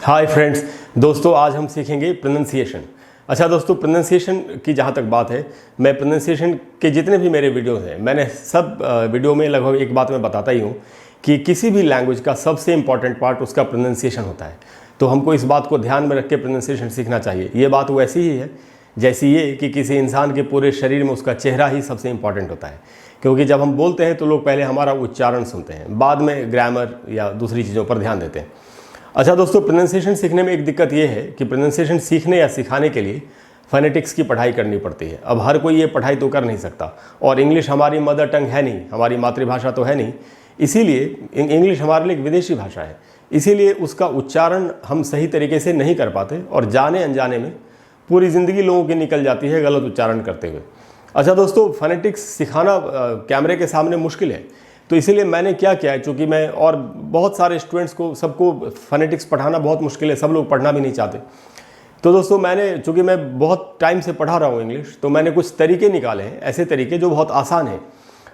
Hi friends, दोस्तों आज हम सीखेंगे प्रोनंसिएशन। अच्छा दोस्तों, प्रोनंसिएशन की जहाँ तक बात है, मैं प्रोनंसिएशन के जितने भी मेरे वीडियोस हैं, मैंने सब वीडियो में लगभग एक बात मैं बताता ही हूँ कि किसी भी लैंग्वेज का सबसे इम्पॉर्टेंट पार्ट उसका प्रोनंसिएशन होता है। तो हमको इस बात को ध्यान में रख के प्रोनंसिएशन सीखना चाहिए। ये बात वैसी ही है जैसी ये कि किसी इंसान के पूरे शरीर में उसका चेहरा ही सबसे इम्पॉर्टेंट होता है, क्योंकि जब हम बोलते हैं तो लोग पहले हमारा उच्चारण सुनते हैं, बाद में ग्रामर या दूसरी चीज़ों पर ध्यान देते हैं। अच्छा दोस्तों, प्रोनंसिएशन सीखने में एक दिक्कत ये है कि प्रोनंसिएशन सीखने या सिखाने के लिए फोनेटिक्स की पढ़ाई करनी पड़ती है। अब हर कोई ये पढ़ाई तो कर नहीं सकता, और इंग्लिश हमारी मदर टंग है नहीं, हमारी मातृभाषा तो है नहीं, इसीलिए इंग्लिश हमारे लिए एक विदेशी भाषा है, इसीलिए उसका उच्चारण हम सही तरीके से नहीं कर पाते और जाने अनजाने में पूरी ज़िंदगी लोगों की निकल जाती है गलत उच्चारण करते हुए। अच्छा दोस्तों, फोनेटिक्स सिखाना कैमरे के सामने मुश्किल है, तो इसीलिए मैंने क्या किया है, चूँकि मैं और बहुत सारे स्टूडेंट्स को सबको फोनेटिक्स पढ़ाना बहुत मुश्किल है, सब लोग पढ़ना भी नहीं चाहते। तो दोस्तों चूँकि मैं बहुत टाइम से पढ़ा रहा हूँ इंग्लिश, तो मैंने कुछ तरीके निकाले हैं, ऐसे तरीके जो बहुत आसान हैं,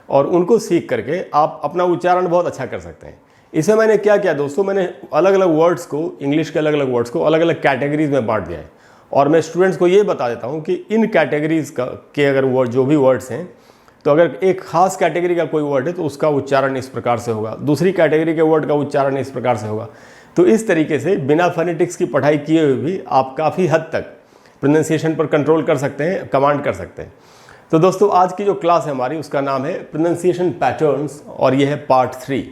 और उनको सीख करके आप अपना उच्चारण बहुत अच्छा कर सकते हैं। इसमें मैंने क्या किया दोस्तों, मैंने अलग अलग वर्ड्स को, इंग्लिश के अलग अलग वर्ड्स को अलग अलग कैटेगरीज में बांट दिया है, और मैं स्टूडेंट्स को ये बता देता हूँ कि इन कैटेगरीज के अगर वर्ड जो भी वर्ड्स हैं, तो अगर एक खास कैटेगरी का कोई वर्ड है तो उसका उच्चारण इस प्रकार से होगा, दूसरी कैटेगरी के वर्ड का उच्चारण इस प्रकार से होगा। तो इस तरीके से बिना फोनेटिक्स की पढ़ाई किए हुए भी आप काफ़ी हद तक प्रोनंसिएशन पर कंट्रोल कर सकते हैं, कमांड कर सकते हैं। तो दोस्तों, आज की जो क्लास है हमारी, उसका नाम है प्रोनंसिएशन पैटर्न्स, और ये है पार्ट 3।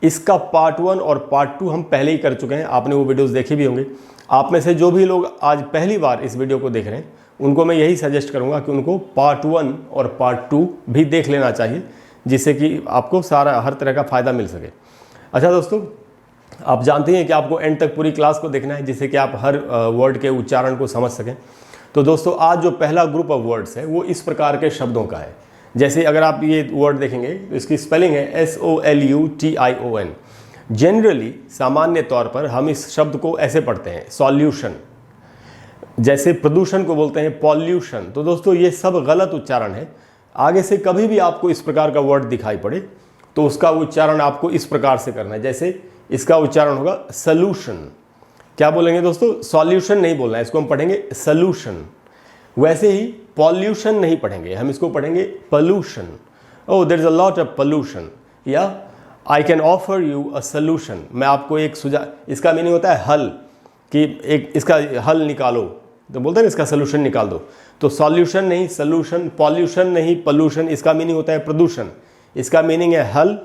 इसका पार्ट 1 और पार्ट 2 हम पहले ही कर चुके हैं, आपने वो वीडियोज़ देखे भी होंगे। आप में से जो भी लोग आज पहली बार इस वीडियो को देख रहे हैं, उनको मैं यही सजेस्ट करूंगा कि उनको पार्ट 1 और पार्ट 2 भी देख लेना चाहिए, जिससे कि आपको हर तरह का फ़ायदा मिल सके। अच्छा दोस्तों, आप जानते हैं कि आपको एंड तक पूरी क्लास को देखना है, जिससे कि आप हर वर्ड के उच्चारण को समझ सकें। तो दोस्तों, आज जो पहला ग्रुप ऑफ वर्ड्स है वो इस प्रकार के शब्दों का है। जैसे अगर आप ये वर्ड देखेंगे, इसकी स्पेलिंग है SOLUTION। जनरली, सामान्य तौर पर हम इस शब्द को ऐसे पढ़ते हैं, सॉल्यूशन। जैसे प्रदूषण को बोलते हैं पॉल्यूशन। तो दोस्तों, ये सब गलत उच्चारण है। आगे से कभी भी आपको इस प्रकार का वर्ड दिखाई पड़े तो उसका उच्चारण आपको इस प्रकार से करना है। जैसे इसका उच्चारण होगा सॉल्यूशन। क्या बोलेंगे दोस्तों? सॉल्यूशन नहीं बोलना है, इसको हम पढ़ेंगे सॉल्यूशन। वैसे ही पॉल्यूशन नहीं पढ़ेंगे, हम इसको पढ़ेंगे pollution. Oh, there is a lot of pollution, या I can offer you a solution. मैं आपको एक सुझाव, इसका मीनिंग होता है हल, कि एक इसका हल निकालो, तो बोलते हैं ना इसका सोल्यूशन निकाल दो। तो सॉल्यूशन नहीं सोल्यूशन, पॉल्यूशन नहीं पोल्यूशन, इसका मीनिंग होता है प्रदूषण। इसका मीनिंग है हल,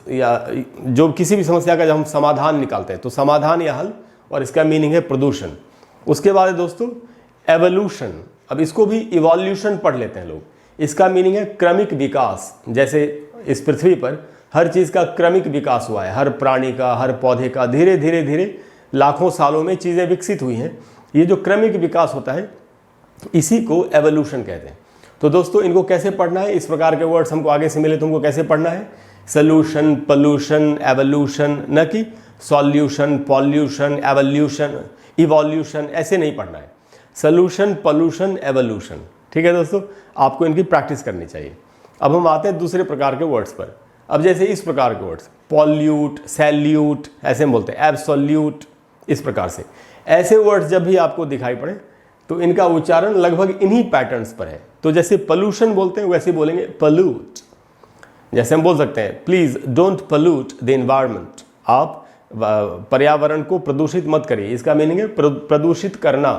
या जो किसी भी समस्या का जब हम समाधान निकालते हैं तो समाधान या हल, और इसका मीनिंग है प्रदूषण। उसके बाद है दोस्तों एवोल्यूशन। अब इसको भी इवोल्यूशन पढ़ लेते हैं लोग। इसका मीनिंग है क्रमिक विकास। जैसे इस पृथ्वी पर हर चीज़ का क्रमिक विकास हुआ है, हर प्राणी का, हर पौधे का, धीरे धीरे धीरे लाखों सालों में चीज़ें विकसित हुई हैं। ये जो क्रमिक विकास होता है, इसी को एवोल्यूशन कहते हैं। तो दोस्तों, इनको कैसे पढ़ना है? इस प्रकार के वर्ड्स हमको आगे से मिले तो हमको कैसे पढ़ना है? सोल्यूशन, पोल्यूशन, एवोल्यूशन, न कि सॉल्यूशन, पॉल्यूशन, एवोल्यूशन, इवोल्यूशन, ऐसे नहीं पढ़ना है। Solution, pollution, evolution. ठीक है दोस्तों, आपको इनकी प्रैक्टिस करनी चाहिए। अब हम आते हैं दूसरे प्रकार के वर्ड्स पर। अब जैसे इस प्रकार के वर्ड्स, पॉल्यूट, सैल्यूट, ऐसे हम बोलते हैं, एब्सोल्यूट, इस प्रकार से ऐसे वर्ड्स जब भी आपको दिखाई पड़े तो इनका उच्चारण लगभग इन्हीं पैटर्न्स पर है। तो जैसे पोल्यूशन बोलते हैं, वैसे बोलेंगे पोल्यूट। जैसे हम बोल सकते हैं, please don't pollute the environment. आप पर्यावरण को प्रदूषित मत करिए, इसका मीनिंग है प्रदूषित करना,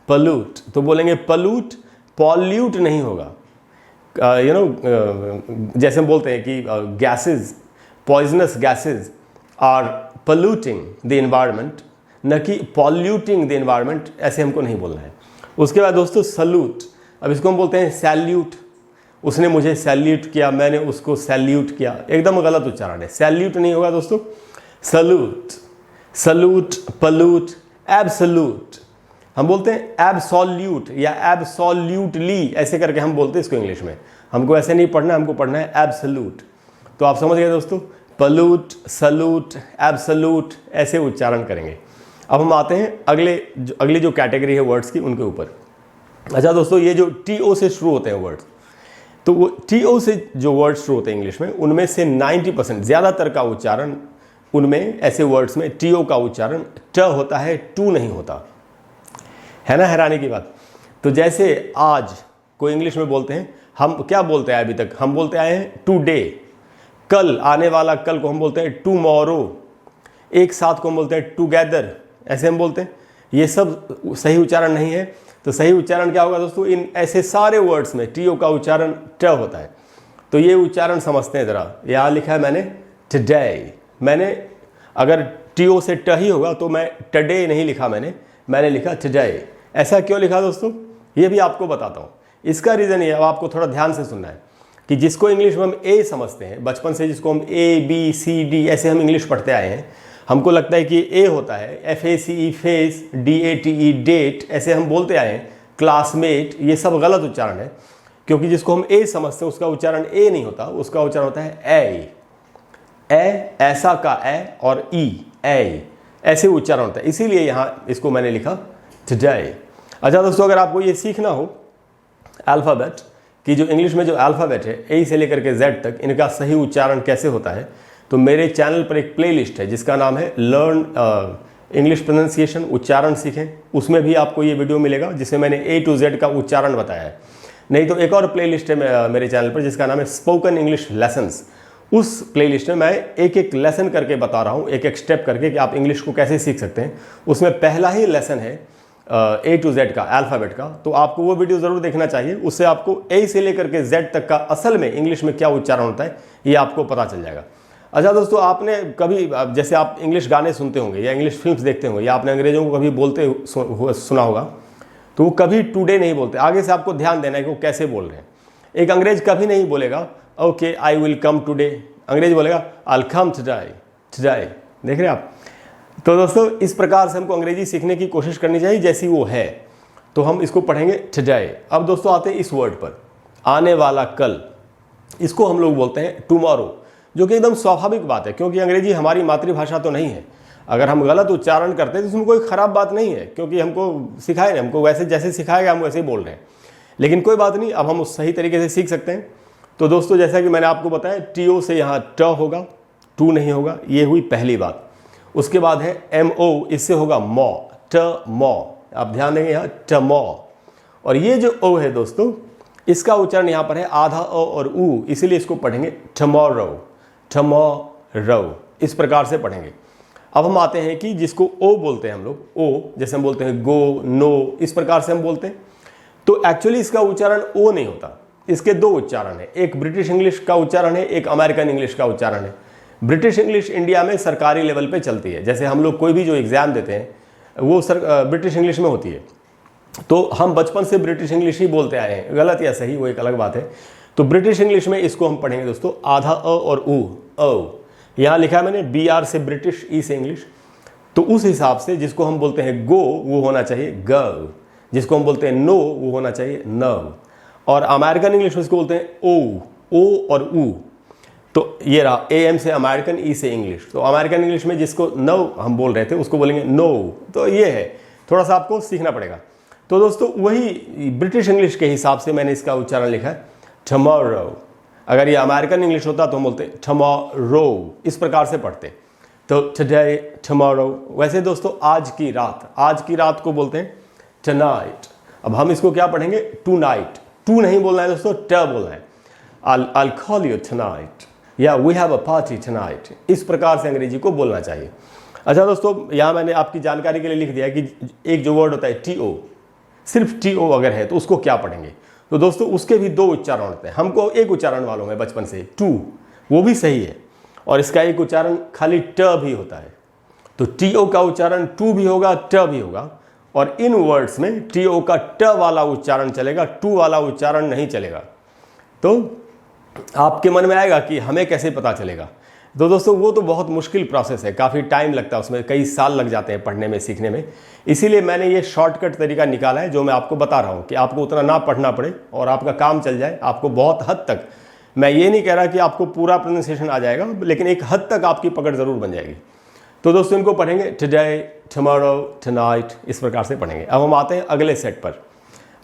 पोल्यूट। तो बोलेंगे पोल्यूट, पॉल्यूट नहीं होगा। जैसे हम बोलते हैं कि gases, poisonous gases are polluting the environment, न कि पॉल्यूटिंग द एनवायरनमेंट, ऐसे हमको नहीं बोलना है। उसके बाद दोस्तों सल्यूट। अब इसको हम बोलते हैं सैल्यूट। उसने मुझे सैल्यूट किया, मैंने उसको सैल्यूट किया, एकदम गलत उच्चारण है। सैल्यूट नहीं होगा दोस्तों, सल्यूट। Salute, pollute, absolute. हम बोलते हैं एब्सोल्यूट या एब्सोल्यूटली, ऐसे करके हम बोलते हैं इसको इंग्लिश में। हमको ऐसे नहीं पढ़ना, हमको पढ़ना है एब्सोल्यूट। तो आप समझ गए दोस्तों, पोल्यूट, सल्यूट, एब्सोल्यूट, ऐसे उच्चारण करेंगे। अब हम आते हैं अगली जो कैटेगरी है वर्ड्स की, उनके ऊपर। अच्छा दोस्तों, ये जो TO से शुरू होते हैं वर्ड्स, तो वो TO से जो वर्ड्स शुरू होते हैं इंग्लिश में, उनमें से 90% ज़्यादातर का उच्चारण उनमें ऐसे वर्ड्स में टीओ का उच्चारण ट होता है, टू नहीं होता है ना। हैरानी की बात। तो जैसे आज को इंग्लिश में बोलते हैं, हम क्या बोलते हैं अभी तक, हम बोलते आए हैं टुडे, कल, आने वाला कल को हम बोलते हैं टुमारो, एक साथ को हम बोलते हैं टुगेदर, ऐसे हम बोलते हैं। ये सब सही उच्चारण नहीं है। तो सही उच्चारण क्या होगा दोस्तों, इन ऐसे सारे वर्ड्स में टीओ का उच्चारण ट होता है। तो ये उच्चारण समझते हैं ज़रा। यहाँ लिखा है मैंने टुडे, मैंने अगर टीओ से ट ही होगा तो मैं टुडे नहीं लिखा, मैंने लिखा टुडे। ऐसा क्यों लिखा दोस्तों, ये भी आपको बताता हूँ। इसका रीज़न ये, अब आपको थोड़ा ध्यान से सुनना है कि जिसको इंग्लिश में हम ए समझते हैं, बचपन से जिसको हम ए बी सी डी ऐसे हम इंग्लिश पढ़ते आए हैं, हमको लगता है कि ए होता है FACE फेस, DATE डेट, ऐसे हम बोलते आए हैं, क्लासमेट। ये सब गलत उच्चारण है, क्योंकि जिसको हम ए समझते हैं उसका उच्चारण ए नहीं होता, उसका उच्चारण होता है ए, ऐसा का ए और ए, ऐसे उच्चारण होता है। इसीलिए यहाँ इसको मैंने लिखा टुडे। अच्छा दोस्तों, अगर आपको ये सीखना हो अल्फ़ाबेट कि जो इंग्लिश में जो अल्फ़ाबेट है ए से लेकर के जेड तक, इनका सही उच्चारण कैसे होता है, तो मेरे चैनल पर एक प्लेलिस्ट है जिसका नाम है लर्न इंग्लिश प्रोनाउंसिएशन, उच्चारण सीखें। उसमें भी आपको ये वीडियो मिलेगा जिसमें मैंने A to Z का उच्चारण बताया है। नहीं तो एक और प्लेलिस्ट है मेरे चैनल पर जिसका नाम है स्पोकन इंग्लिश लेसन्स। उस प्लेलिस्ट में मैं एक एक लेसन करके बता रहा हूँ, एक एक स्टेप करके कि आप इंग्लिश को कैसे सीख सकते हैं। उसमें पहला ही लेसन है A to Z का, अल्फ़ाबेट का। तो आपको वो वीडियो ज़रूर देखना चाहिए, उससे आपको A से लेकर के Z तक का असल में इंग्लिश में क्या उच्चारण होता है ये आपको पता चल जाएगा। अच्छा दोस्तों, आपने कभी, जैसे आप इंग्लिश गाने सुनते होंगे या इंग्लिश फिल्म्स देखते होंगे या आपने अंग्रेज़ों को कभी बोलते सुना होगा, तो वो कभी टुडे नहीं बोलते। आगे से आपको ध्यान देना है कि वो कैसे बोल रहे हैं। एक अंग्रेज कभी नहीं बोलेगा okay I will come today, अंग्रेज बोलेगा आई विल कम टुडे। देख रहे हैं आप। तो दोस्तों, इस प्रकार से हमको अंग्रेजी सीखने की कोशिश करनी चाहिए जैसी वो है। तो हम इसको पढ़ेंगे टुडे। अब दोस्तों आते हैं इस वर्ड पर, आने वाला कल। इसको हम लोग बोलते हैं टुमारो, जो कि एकदम स्वाभाविक बात है, क्योंकि अंग्रेजी हमारी मातृभाषा तो नहीं है। अगर हम गलत उच्चारण करते हैं तो उसमें कोई ख़राब बात नहीं है, क्योंकि हमको सिखाए नहीं, हमको वैसे जैसे सिखाया गया हम वैसे ही बोल रहे हैं। लेकिन कोई बात नहीं, अब हम उस सही तरीके से सीख सकते हैं। तो दोस्तों, जैसा कि मैंने आपको बताया, टीओ से यहाँ ट होगा, टू नहीं होगा। ये हुई पहली बात। उसके बाद है MO, इससे होगा मॉ, ट मॉ। आप ध्यान देंगे यहाँ ट मॉ। और ये जो ओ है दोस्तों, इसका उच्चारण यहाँ पर है आधा ओ और ऊ, इसीलिए इसको पढ़ेंगे टमोरो, टमोरो, इस प्रकार से पढ़ेंगे। अब हम आते हैं कि जिसको ओ बोलते हैं हम लोग, ओ जैसे हम बोलते हैं गो, नो, इस प्रकार से हम बोलते हैं। तो एक्चुअली इसका उच्चारण ओ नहीं होता। इसके दो उच्चारण है, एक ब्रिटिश इंग्लिश का उच्चारण है, एक अमेरिकन इंग्लिश का उच्चारण है। ब्रिटिश इंग्लिश इंडिया में सरकारी लेवल पे चलती है। जैसे हम लोग कोई भी जो एग्ज़ाम देते हैं वो ब्रिटिश इंग्लिश में होती है। तो हम बचपन से ब्रिटिश इंग्लिश ही बोलते आए हैं, गलत या सही वो एक अलग बात है। तो ब्रिटिश इंग्लिश में इसको हम पढ़ेंगे दोस्तों आधा अ और ऊ, ओ। यहाँ लिखा है मैंने BR से ब्रिटिश, ई से इंग्लिश। तो उस हिसाब से जिसको हम बोलते हैं गो वो होना चाहिए ग, जिसको हम बोलते हैं नो वो होना चाहिए न। और अमेरिकन इंग्लिश में इसको बोलते हैं ओ और ऊ। तो ये रहा AM से अमेरिकन, ई से इंग्लिश। तो अमेरिकन इंग्लिश में जिसको नो हम बोल रहे थे उसको बोलेंगे नो। तो ये है, थोड़ा सा आपको सीखना पड़ेगा। तो दोस्तों, वही ब्रिटिश इंग्लिश के हिसाब से मैंने इसका उच्चारण लिखा है टमोरो। अगर ये अमेरिकन इंग्लिश होता तो हम बोलते टमोरो, इस प्रकार से पढ़ते। तो टुडे, टमोरो। वैसे दोस्तों, आज की रात को बोलते हैं टनाइट। अब हम इसको क्या पढ़ेंगे, टू नाइट। टू नहीं बोलना है दोस्तों, ट बोलना है। I'll call you tonight, या we have a party tonight, इस प्रकार से अंग्रेजी को बोलना चाहिए। अच्छा दोस्तों, यहाँ मैंने आपकी जानकारी के लिए लिख दिया है कि एक जो वर्ड होता है TO, सिर्फ TO अगर है तो उसको क्या पढ़ेंगे। तो दोस्तों, उसके भी दो उच्चारण होते हैं। हमको एक उच्चारण मालूम है बचपन से, टू, वो भी सही है। और इसका एक उच्चारण खाली ट भी होता है। तो TO का उच्चारण टू भी होगा, ट भी होगा। और इन वर्ड्स में TO का ट वाला उच्चारण चलेगा, टू वाला उच्चारण नहीं चलेगा। तो आपके मन में आएगा कि हमें कैसे पता चलेगा। तो दोस्तों, वो तो बहुत मुश्किल प्रोसेस है, काफ़ी टाइम लगता है उसमें, कई साल लग जाते हैं पढ़ने में, सीखने में। इसीलिए मैंने ये शॉर्टकट तरीका निकाला है जो मैं आपको बता रहा हूँ कि आपको उतना ना पढ़ना पड़े और आपका काम चल जाए। आपको बहुत हद तक, मैं ये नहीं कह रहा कि आपको पूरा प्रोनाउंसिएशन आ जाएगा, लेकिन एक हद तक आपकी पकड़ ज़रूर बन जाएगी। तो दोस्तों, इनको पढ़ेंगे टुडे, टुमारो, टुनाइट, इस प्रकार से पढ़ेंगे। अब हम आते हैं अगले सेट पर।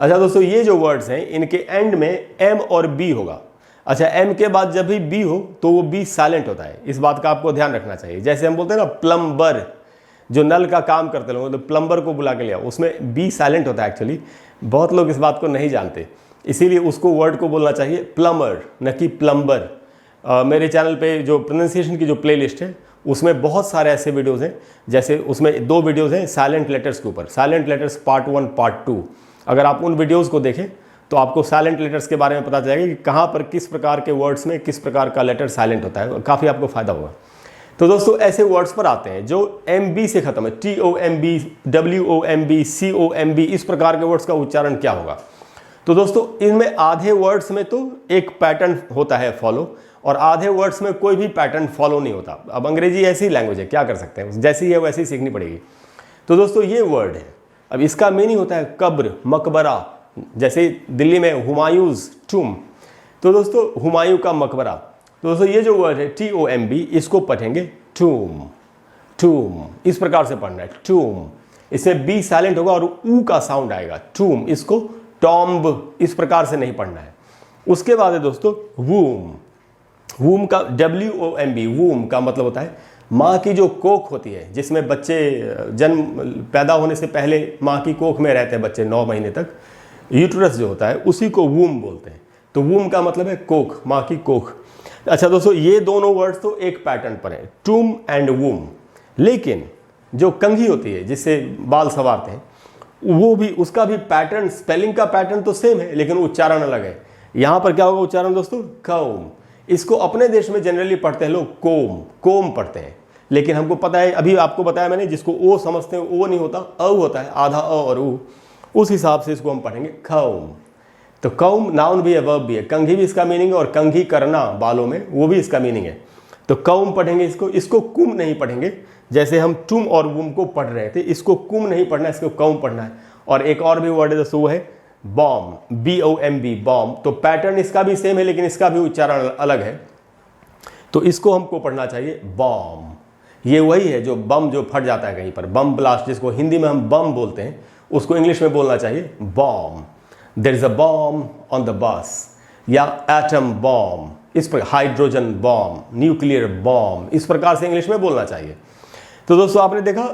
अच्छा दोस्तों, ये जो वर्ड्स हैं इनके एंड में M और B होगा। अच्छा, एम के बाद जब भी बी हो तो वो बी साइलेंट होता है, इस बात का आपको ध्यान रखना चाहिए। जैसे हम बोलते हैं ना प्लम्बर, जो नल का काम करते लोग, तो प्लम्बर को बुला के लिया, उसमें बी साइलेंट होता है एक्चुअली। बहुत लोग इस बात को नहीं जानते, इसीलिए उसको वर्ड को बोलना चाहिए प्लम्बर, न कि प्लम्बर। मेरे चैनल पे जो प्रोनाउंसिएशन की जो प्लेलिस्ट है उसमें बहुत सारे ऐसे वीडियोस हैं, जैसे उसमें 2 वीडियोस हैं साइलेंट लेटर्स के ऊपर, साइलेंट लेटर्स पार्ट 1 पार्ट 2। अगर आप उन वीडियोस को देखें तो आपको साइलेंट लेटर्स के बारे में पता चलेगा कि कहाँ पर किस प्रकार के वर्ड्स में किस प्रकार का लेटर साइलेंट होता है, काफ़ी आपको फायदा होगा। तो दोस्तों ऐसे वर्ड्स पर आते हैं जो MB से खत्म है, TOMB, WOMB, COMB, इस प्रकार के वर्ड्स का उच्चारण क्या होगा। तो दोस्तों इनमें आधे वर्ड्स में तो एक पैटर्न होता है फॉलो, और आधे वर्ड्स में कोई भी पैटर्न फॉलो नहीं होता। अब अंग्रेजी ऐसी लैंग्वेज है, क्या कर सकते हैं, जैसी है वैसी सीखनी पड़ेगी। तो दोस्तों ये वर्ड है, अब इसका मीनिंग होता है कब्र, मकबरा। जैसे दिल्ली में हुमायूंस टूम, तो दोस्तों हुमायूं का मकबरा। तो दोस्तों ये जो वर्ड है TOMB, इसको पढ़ेंगे टूम, टूम, इस प्रकार से पढ़ना है टूम। इसमें बी साइलेंट होगा और ऊ का साउंड आएगा, टूम। इसको टॉम्ब इस प्रकार से नहीं पढ़ना है। उसके बाद है दोस्तों वूम, वूम का WOMB, वूम का मतलब होता है माँ की जो कोख होती है, जिसमें बच्चे जन्म पैदा होने से पहले माँ की कोख में रहते हैं बच्चे 9 महीने तक, यूट्रस जो होता है उसी को वूम बोलते हैं। तो वूम का मतलब है कोख, माँ की कोख। अच्छा दोस्तों ये दोनों वर्ड्स तो एक पैटर्न पर है, टूम एंड वूम। लेकिन जो कंघी होती है जिससे बाल संवारते हैं, वो भी, उसका भी पैटर्न, स्पेलिंग का पैटर्न तो सेम है लेकिन उच्चारण अलग है। यहाँ पर क्या होगा उच्चारण दोस्तों, कौम। इसको अपने देश में जनरली पढ़ते हैं लोग कोम, कोम पढ़ते हैं। लेकिन हमको पता है, अभी आपको बताया मैंने, जिसको ओ समझते हैं वो नहीं होता, अ होता है, आधा अ और ऊ, उस हिसाब से इसको हम पढ़ेंगे कौम। तो कौम नाउन भी है, वर्ब भी है, कंघी भी इसका मीनिंग है, और कंघी करना बालों में वो भी इसका मीनिंग है। तो कौम पढ़ेंगे इसको, इसको कुम नहीं पढ़ेंगे। जैसे हम टुम और वुम को पढ़ रहे थे, इसको कुम नहीं पढ़ना है, इसको कौम पढ़ना है। और एक और भी वर्ड है दोस्तों, वो है बॉम्ब, BOMB, बॉम्ब। तो पैटर्न इसका भी सेम है लेकिन इसका भी उच्चारण अलग है। तो इसको हमको पढ़ना चाहिए बॉम्ब। ये वही है जो बम जो फट जाता है कहीं पर, बम ब्लास्ट, जिसको हिंदी में हम बम बोलते हैं, उसको इंग्लिश में बोलना चाहिए bomb. There is a bomb on the bus, या एटम बॉम्ब, इस पर हाइड्रोजन बॉम्ब, न्यूक्लियर बॉम्ब, इस प्रकार से इंग्लिश में बोलना चाहिए। तो दोस्तों आपने देखा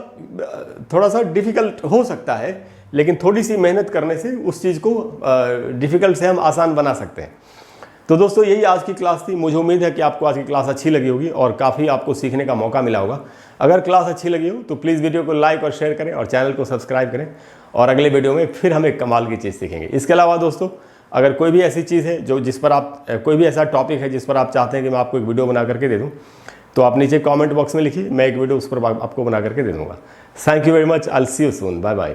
थोड़ा सा डिफिकल्ट हो सकता है, लेकिन थोड़ी सी मेहनत करने से उस चीज़ को डिफ़िकल्ट से हम आसान बना सकते हैं। तो दोस्तों यही आज की क्लास थी। मुझे उम्मीद है कि आपको आज की क्लास अच्छी लगी होगी और काफ़ी आपको सीखने का मौका मिला होगा। अगर क्लास अच्छी लगी हो तो प्लीज़ वीडियो को लाइक और शेयर करें और चैनल को सब्सक्राइब करें, और अगले वीडियो में फिर हम एक कमाल की चीज़ सीखेंगे। इसके अलावा दोस्तों अगर कोई भी ऐसी चीज़ है जो जिस पर आप, कोई भी ऐसा टॉपिक है जिस पर आप चाहते हैं कि मैं आपको एक वीडियो बना करके दे दूँ, तो आप नीचे कमेंट बॉक्स में लिखिए, मैं एक वीडियो उस पर आपको बना करके दे दूँगा। Thank you very much, I will see you soon, bye bye.